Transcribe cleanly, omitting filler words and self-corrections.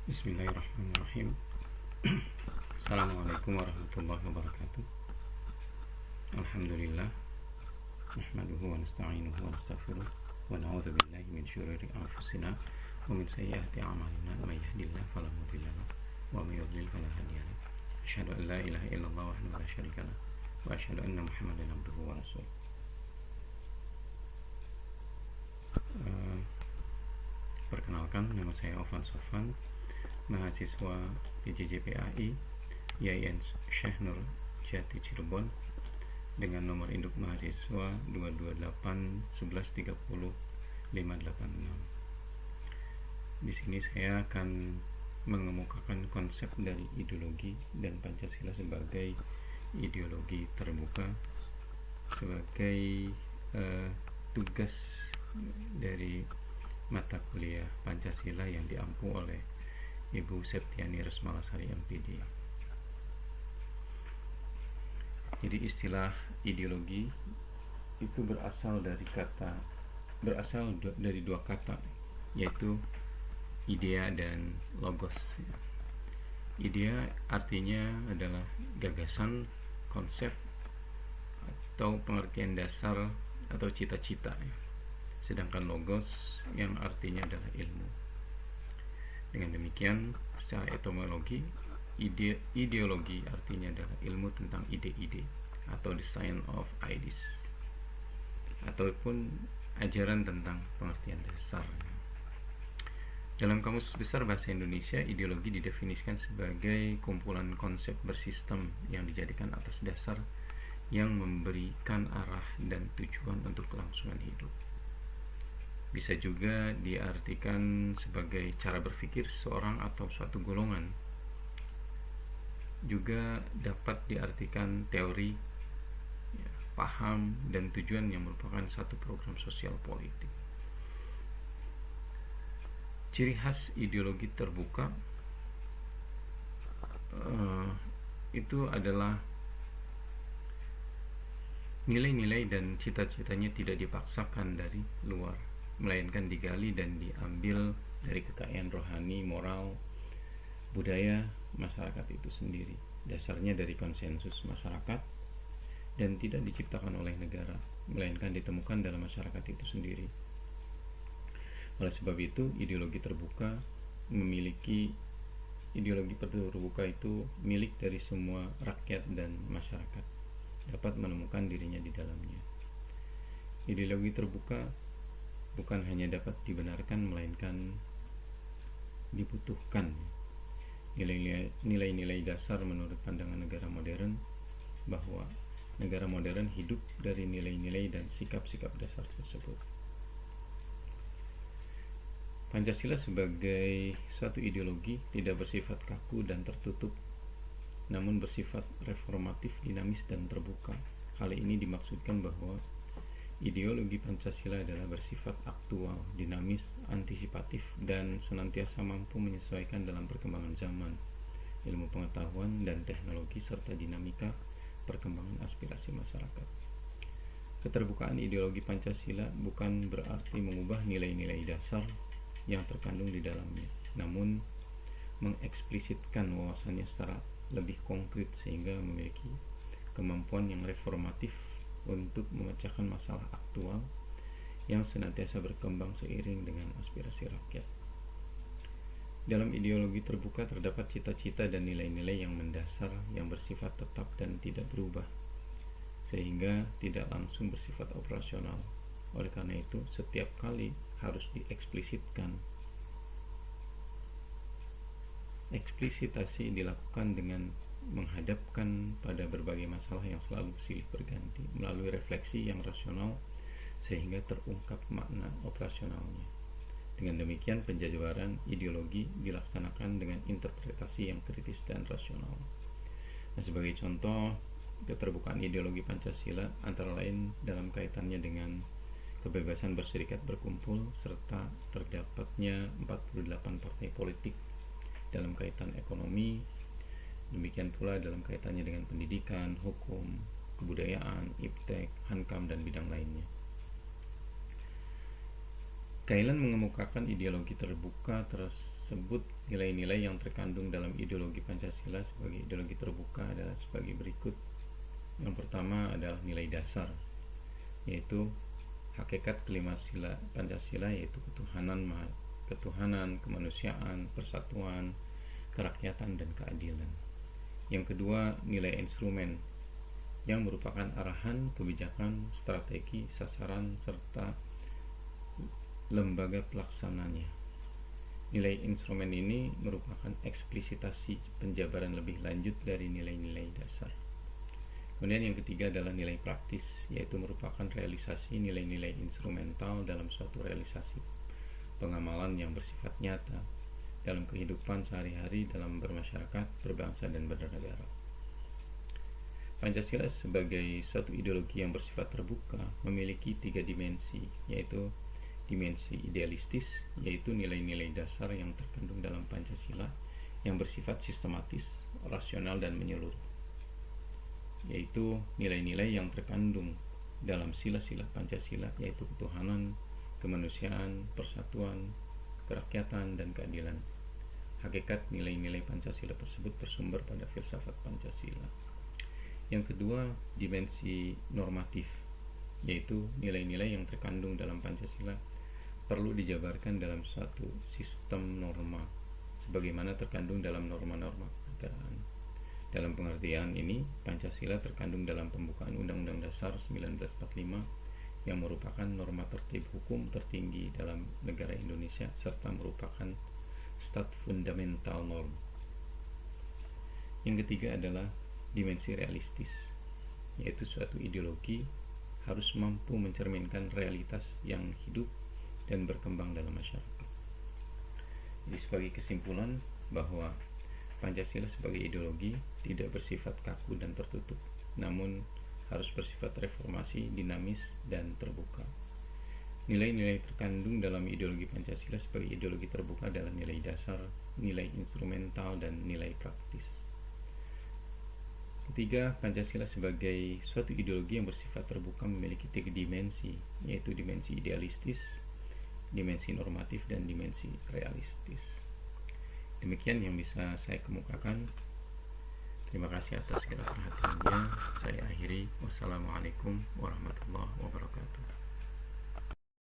Bismillahirrahmanirrahim. Assalamualaikum warahmatullahi wabarakatuh. Alhamdulillah. Nahmaduhu wa nasta'inuhu wa nastaghfiruh wa na'udzu billahi min syururi anfusina wa min sayyiati a'malina. May yahdihillahu fala mudilla lahu wa may yudlil fala hadiya lahu. Asyhadu an la ilaha illallah wahdahu la syarika lahu wa asyhadu anna Muhammadan abduhu wa rasuluh. Perkenalkan, nama saya Ofan Sofan, mahasiswa PJJ-PAI YAIN Syekh Nur Jati Cirebon, dengan nomor induk mahasiswa 2281130 586. Di sini saya akan mengemukakan konsep dari ideologi dan Pancasila sebagai ideologi terbuka sebagai tugas dari mata kuliah Pancasila yang diampu oleh Ibu Septiani Resmalasari MPD. Jadi istilah ideologi itu berasal dari dua kata, yaitu idea dan logos. Idea artinya adalah gagasan, konsep, atau pengertian dasar atau cita-cita. Sedangkan logos yang artinya adalah ilmu. Dengan demikian, secara etimologi, ideologi artinya adalah ilmu tentang ide-ide atau the science of ideas, ataupun ajaran tentang pengertian dasar. Dalam Kamus Besar Bahasa Indonesia, ideologi didefinisikan sebagai kumpulan konsep bersistem yang dijadikan atas dasar yang memberikan arah dan tujuan untuk kelangsungan hidup. Bisa juga diartikan sebagai cara berpikir seseorang atau suatu golongan. Juga dapat diartikan teori, paham, dan tujuan yang merupakan satu program sosial politik. Ciri khas ideologi terbuka itu adalah nilai-nilai dan cita-citanya tidak dipaksakan dari luar, melainkan digali dan diambil dari kekayaan rohani, moral, budaya masyarakat itu sendiri. Dasarnya dari konsensus masyarakat dan tidak diciptakan oleh negara, melainkan ditemukan dalam masyarakat itu sendiri. Oleh sebab itu, ideologi terbuka itu milik dari semua rakyat dan masyarakat, dapat menemukan dirinya di dalamnya. Ideologi terbuka bukan hanya dapat dibenarkan, melainkan dibutuhkan. Nilai-nilai dasar menurut pandangan negara modern, bahwa negara modern hidup dari nilai-nilai dan sikap-sikap dasar tersebut. Pancasila sebagai suatu ideologi tidak bersifat kaku dan tertutup, namun bersifat reformatif, dinamis, dan terbuka. Hal ini dimaksudkan bahwa ideologi Pancasila adalah bersifat aktual, dinamis, antisipatif, dan senantiasa mampu menyesuaikan dalam perkembangan zaman, ilmu pengetahuan, dan teknologi, serta dinamika perkembangan aspirasi masyarakat. Keterbukaan ideologi Pancasila bukan berarti mengubah nilai-nilai dasar yang terkandung di dalamnya, namun mengeksplisitkan wawasannya secara lebih konkret sehingga memiliki kemampuan yang reformatif untuk memecahkan masalah aktual yang senantiasa berkembang seiring dengan aspirasi rakyat. Dalam ideologi terbuka terdapat cita-cita dan nilai-nilai yang mendasar yang bersifat tetap dan tidak berubah, sehingga tidak langsung bersifat operasional. Oleh karena itu, setiap kali harus dieksplisitkan. Eksplisitasi dilakukan dengan menghadapkan pada berbagai masalah yang selalu silih berganti melalui refleksi yang rasional sehingga terungkap makna operasionalnya. Dengan demikian, penjabaran ideologi dilaksanakan dengan interpretasi yang kritis dan rasional. Nah, sebagai contoh, keterbukaan ideologi Pancasila antara lain dalam kaitannya dengan kebebasan berserikat berkumpul serta terdapatnya 48 partai politik dalam kaitan ekonomi, demikian pula dalam kaitannya dengan pendidikan, hukum, kebudayaan, iptek, hankam, dan bidang lainnya. Thailand mengemukakan ideologi terbuka tersebut, nilai-nilai yang terkandung dalam ideologi Pancasila sebagai ideologi terbuka adalah sebagai berikut. Yang pertama adalah nilai dasar, yaitu hakikat kelima sila Pancasila, yaitu ketuhanan, kemanusiaan, persatuan, kerakyatan, dan keadilan. Yang kedua, nilai instrumen, yang merupakan arahan, kebijakan, strategi, sasaran, serta lembaga pelaksananya. Nilai instrumen ini merupakan eksplisitasi penjabaran lebih lanjut dari nilai-nilai dasar. Kemudian yang ketiga adalah nilai praktis, yaitu merupakan realisasi nilai-nilai instrumental dalam suatu realisasi pengamalan yang bersifat nyata dalam kehidupan sehari-hari dalam bermasyarakat, berbangsa, dan bernegara. Pancasila sebagai suatu ideologi yang bersifat terbuka memiliki 3 dimensi, yaitu dimensi idealistis, yaitu nilai-nilai dasar yang terkandung dalam Pancasila yang bersifat sistematis, rasional, dan menyeluruh, yaitu nilai-nilai yang terkandung dalam sila-sila Pancasila, yaitu ketuhanan, kemanusiaan, persatuan, kerakyatan, dan keadilan. Hakikat nilai-nilai Pancasila tersebut bersumber pada filsafat Pancasila. Yang kedua, dimensi normatif, yaitu nilai-nilai yang terkandung dalam Pancasila perlu dijabarkan dalam suatu sistem norma sebagaimana terkandung dalam norma-norma kenegaraan. Dalam pengertian ini, Pancasila terkandung dalam pembukaan Undang-Undang Dasar 1945 yang merupakan norma tertib hukum tertinggi dalam negara Indonesia serta merupakan stat fundamental norm. Yang ketiga adalah dimensi realistis, yaitu suatu ideologi harus mampu mencerminkan realitas yang hidup dan berkembang dalam masyarakat. Jadi sebagai kesimpulan bahwa Pancasila sebagai ideologi tidak bersifat kaku dan tertutup, namun harus bersifat reformasi, dinamis, dan terbuka. Nilai-nilai terkandung dalam ideologi Pancasila sebagai ideologi terbuka adalah nilai dasar, nilai instrumental, dan nilai praktis. Ketiga, Pancasila sebagai suatu ideologi yang bersifat terbuka memiliki 3 dimensi, yaitu dimensi idealistis, dimensi normatif, dan dimensi realistis. Demikian yang bisa saya kemukakan. Terima kasih atas segala perhatiannya. Saya akhiri. Wassalamualaikum warahmatullahi wabarakatuh.